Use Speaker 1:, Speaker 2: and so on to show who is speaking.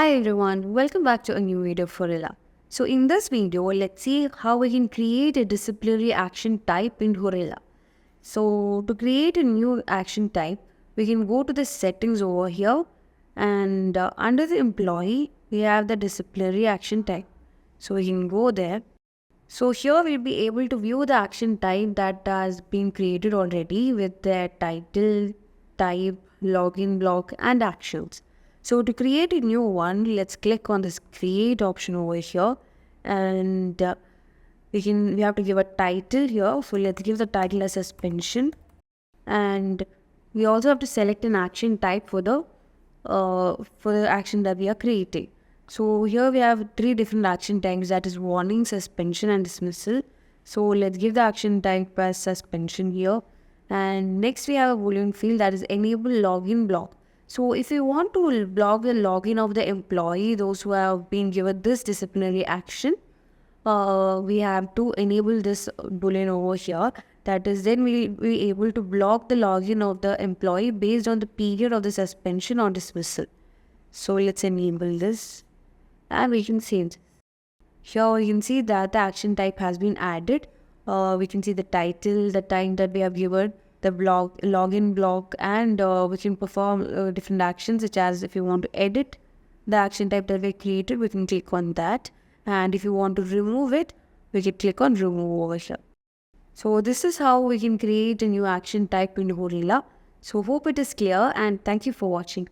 Speaker 1: Hi everyone, welcome back to a new video of Horilla. So in this video, let's see how we can create a disciplinary action type in Horilla. So to create a new action type, we can go to the settings over here and under the employee, we have the disciplinary action type. So we can go there. So here we'll be able to view the action type that has been created already with their title, type, login block and actions. So to create a new one, let's click on this create option over here and we have to give a title here. So let's give the title as suspension, and we also have to select an action type for the action that we are creating. So here we have three different action types, that is warning, suspension and dismissal. So let's give the action type as suspension here. And next we have a boolean field, that is enable login block. So if you want to block the login of the employee, those who have been given this disciplinary action, we have to enable this boolean over here. That is, then we'll be able to block the login of the employee based on the period of the suspension or dismissal. So let's enable this and we can see it. Here we can see that the action type has been added. We can see the title, the time that we have given, the block, login block, and we can perform different actions, such as if you want to edit the action type that we created, we can click on that. And if you want to remove it, we can click on remove over here. So this is how we can create a new action type in Horilla. So hope it is clear and thank you for watching.